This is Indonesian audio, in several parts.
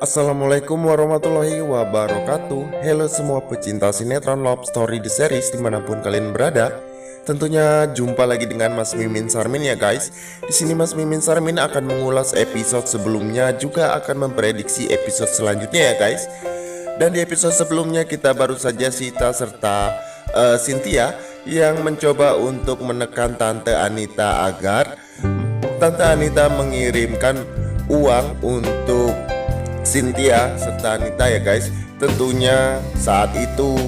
Assalamualaikum warahmatullahi wabarakatuh. Halo semua pecinta sinetron Love Story The Series dimanapun kalian berada. Tentunya jumpa lagi dengan Mas Mimin Sarmin ya guys. Di sini Mas Mimin Sarmin akan mengulas episode sebelumnya, juga akan memprediksi episode selanjutnya ya guys. Dan di episode sebelumnya kita baru saja Sita serta Cynthia yang mencoba untuk menekan Tante Anita agar Tante Anita mengirimkan uang untuk Cynthia serta Anita ya guys. Tentunya saat itu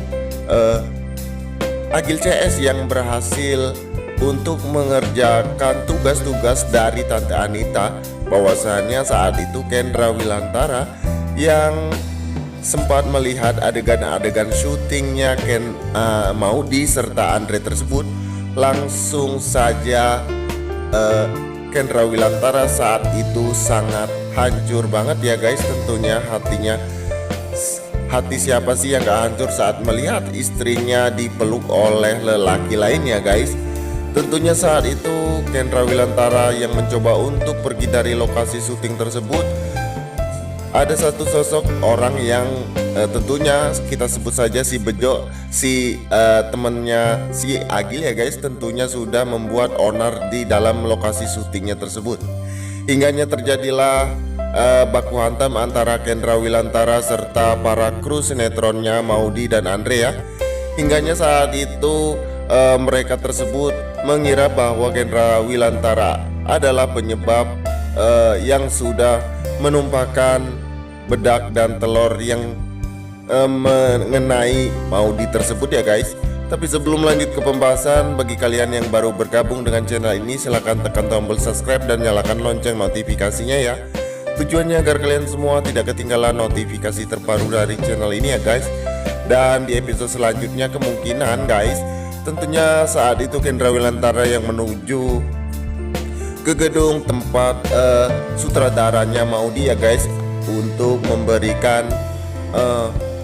Agil CS yang berhasil untuk mengerjakan tugas-tugas dari Tante Anita. Bahwasannya saat itu Kendra Wilantara yang sempat melihat adegan-adegan syutingnya Maudy serta Andre tersebut, langsung saja Kendra Wilantara saat itu sangat hancur banget ya guys. Tentunya hati siapa sih yang gak hancur saat melihat istrinya dipeluk oleh lelaki lain ya guys. Tentunya saat itu Kendra Wilantara yang mencoba untuk pergi dari lokasi syuting tersebut, ada satu sosok orang yang tentunya kita sebut saja si Bejo, temennya si Agil ya guys. Tentunya sudah membuat onar di dalam lokasi syutingnya tersebut. Hingganya terjadilah baku hantam antara Kendra Wilantara serta para kru sinetronnya Maudy dan Andre ya. Hingganya saat itu mereka tersebut mengira bahwa Kendra Wilantara adalah penyebab yang sudah menumpahkan bedak dan telur yang mengenai Maudy tersebut ya guys. Tapi sebelum lanjut ke pembahasan, bagi kalian yang baru bergabung dengan channel ini, silahkan tekan tombol subscribe dan nyalakan lonceng notifikasinya ya. Tujuannya agar kalian semua tidak ketinggalan notifikasi terbaru dari channel ini ya guys. Dan di episode selanjutnya kemungkinan guys, tentunya saat itu Kendra Wilantara yang menuju ke gedung tempat sutradaranya Maudy ya guys, untuk memberikan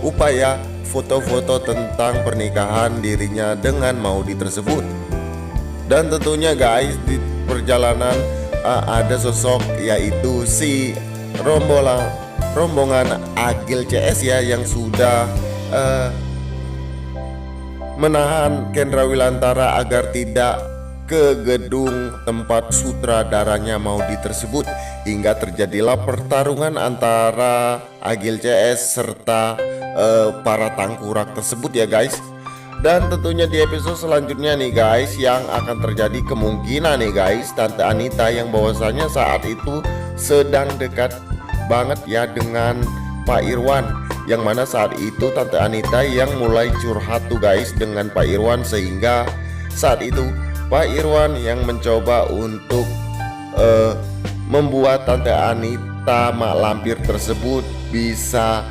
upaya foto-foto tentang pernikahan dirinya dengan Maudy tersebut. Dan tentunya guys, di perjalanan ada sosok yaitu si rombongan Agil CS ya, yang sudah menahan Kendra Wilantara agar tidak ke gedung tempat sutradaranya Maudy tersebut, hingga terjadilah pertarungan antara Agil CS serta para tangkurak tersebut ya guys. Dan tentunya di episode selanjutnya nih guys, yang akan terjadi kemungkinan nih guys, Tante Anita yang bahwasanya saat itu sedang dekat banget ya dengan Pak Irwan, yang mana saat itu Tante Anita yang mulai curhat tuh guys dengan Pak Irwan, sehingga saat itu Pak Irwan yang mencoba untuk membuat Tante Anita mak lampir tersebut bisa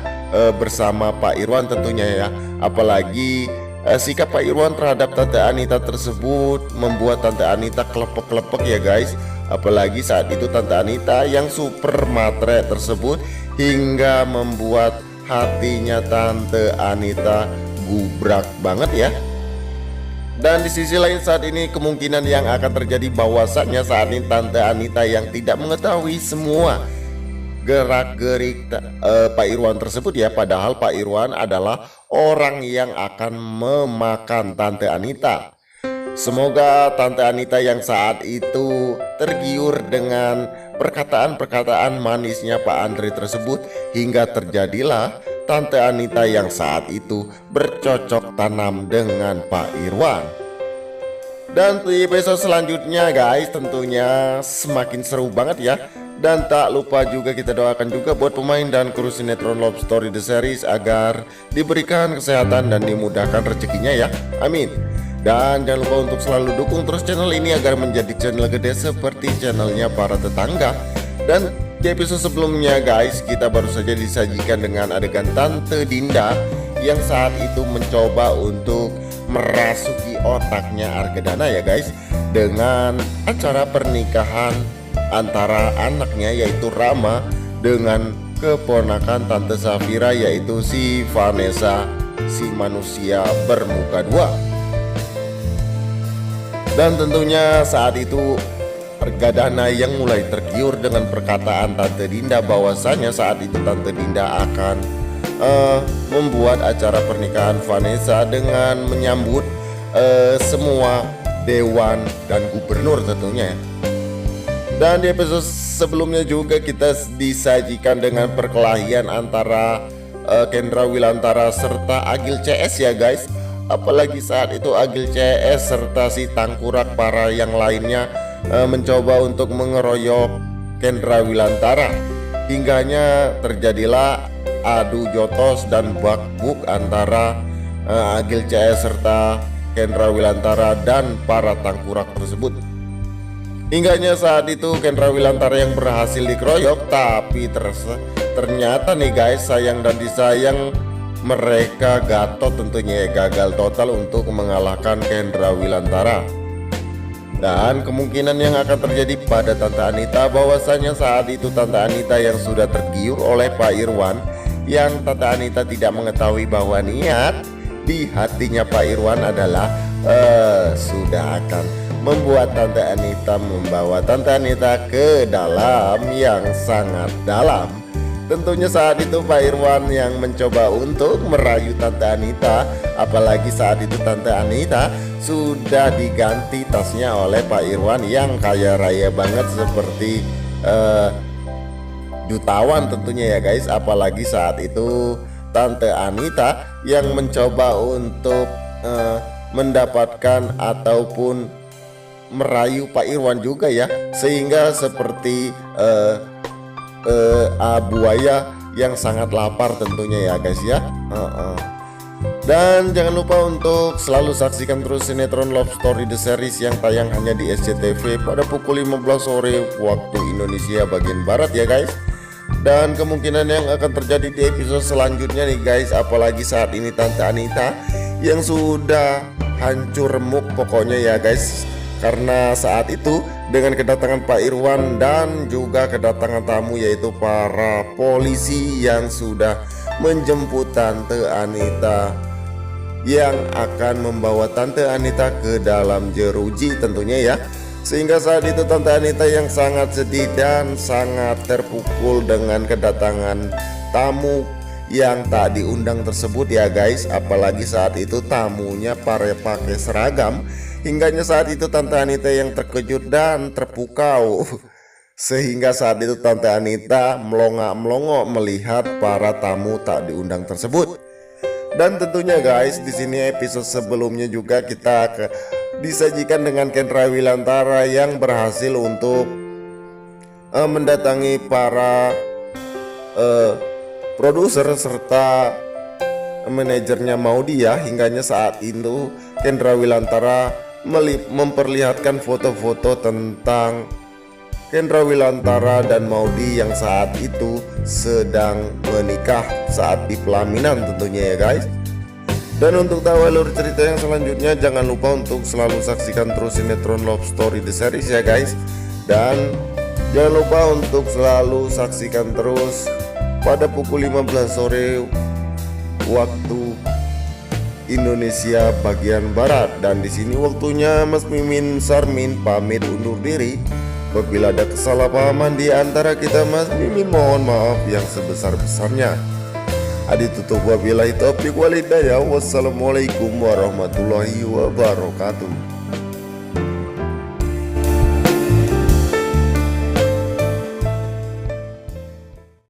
bersama Pak Irwan tentunya ya. Apalagi sikap Pak Irwan terhadap Tante Anita tersebut membuat Tante Anita kelepek-kelepek ya guys. Apalagi saat itu Tante Anita yang super matre tersebut hingga membuat hatinya Tante Anita gubrak banget ya. Dan di sisi lain saat ini kemungkinan yang akan terjadi bahwasannya saat ini Tante Anita yang tidak mengetahui semua gerak-gerik Pak Irwan tersebut ya, padahal Pak Irwan adalah orang yang akan memakan Tante Anita. Semoga Tante Anita yang saat itu tergiur dengan perkataan-perkataan manisnya Pak Andre tersebut, hingga terjadilah Tante Anita yang saat itu bercocok tanam dengan Pak Irwan. Dan di episode selanjutnya guys, tentunya semakin seru banget ya. Dan tak lupa juga kita doakan juga buat pemain dan kru sinetron Love Story The Series agar diberikan kesehatan dan dimudahkan rezekinya ya, amin. Dan jangan lupa untuk selalu dukung terus channel ini agar menjadi channel gede seperti channelnya para tetangga. Dan di episode sebelumnya guys, kita baru saja disajikan dengan adegan Tante Dinda yang saat itu mencoba untuk merasuki otaknya Argadana ya guys, dengan acara pernikahan antara anaknya yaitu Rama dengan keponakan Tante Safira yaitu si Vanessa, si manusia bermuka dua. Dan tentunya saat itu warga Dana yang mulai tergiur dengan perkataan Tante Dinda bahwasanya saat itu Tante Dinda akan membuat acara pernikahan Vanessa dengan menyambut semua dewan dan gubernur tentunya. Dan di episode sebelumnya juga kita disajikan dengan perkelahian antara Kendra Wilantara serta Agil CS ya guys. Apalagi saat itu Agil CS serta si Tangkurak para yang lainnya mencoba untuk mengeroyok Kendra Wilantara. Hingganya terjadilah adu jotos dan bakbuk antara Agil CS serta Kendra Wilantara dan para Tangkurak tersebut. Hingganya saat itu Kendra Wilantara yang berhasil dikeroyok, tapi ternyata nih guys, sayang dan disayang mereka Gatot tentunya gagal total untuk mengalahkan Kendra Wilantara. Dan kemungkinan yang akan terjadi pada Tante Anita bahwasanya saat itu Tante Anita yang sudah tergiur oleh Pak Irwan, yang Tante Anita tidak mengetahui bahwa niat di hatinya Pak Irwan adalah sudah akan membuat Tante Anita, membawa Tante Anita ke dalam yang sangat dalam. Tentunya saat itu Pak Irwan yang mencoba untuk merayu Tante Anita, apalagi saat itu Tante Anita sudah diganti tasnya oleh Pak Irwan yang kaya raya banget seperti jutawan tentunya ya guys. Apalagi saat itu Tante Anita yang mencoba untuk mendapatkan ataupun merayu Pak Irwan juga ya, sehingga seperti buaya yang sangat lapar tentunya ya guys ya. Dan jangan lupa untuk selalu saksikan terus sinetron Love Story The Series yang tayang hanya di SCTV pada pukul 15 sore waktu Indonesia bagian Barat ya guys. Dan kemungkinan yang akan terjadi di episode selanjutnya nih guys, apalagi saat ini Tante Anita yang sudah hancur remuk pokoknya ya guys, karena saat itu dengan kedatangan Pak Irwan dan juga kedatangan tamu yaitu para polisi yang sudah menjemput Tante Anita, yang akan membawa Tante Anita ke dalam jeruji tentunya ya. Sehingga saat itu Tante Anita yang sangat sedih dan sangat terpukul dengan kedatangan tamu yang tak diundang tersebut ya guys. Apalagi saat itu tamunya pakai seragam. Hingganya saat itu Tante Anita yang terkejut dan terpukau. Sehingga saat itu Tante Anita melongak-melongo melihat para tamu tak diundang tersebut. Dan tentunya guys, di sini episode sebelumnya juga kita disajikan dengan Kendra Wilantara yang berhasil untuk mendatangi para produser serta manajernya Maudy ya. Hingganya saat itu Kendra Wilantara memperlihatkan foto-foto tentang Kendra Wilantara dan Maudy yang saat itu sedang menikah saat di pelaminan tentunya ya guys. Dan untuk tahu alur cerita yang selanjutnya, jangan lupa untuk selalu saksikan terus sinetron Love Story The Series ya guys. Dan jangan lupa untuk selalu saksikan terus pada pukul 15 sore waktu Indonesia bagian Barat. Dan di sini waktunya Mas Mimin Sarmin pamit undur diri. Apabila ada kesalahpahaman di antara kita, Mas Mimin mohon maaf yang sebesar-besarnya. Adi tutup wabillahi taufiq walhidayah. Wassalamualaikum warahmatullahi wabarakatuh.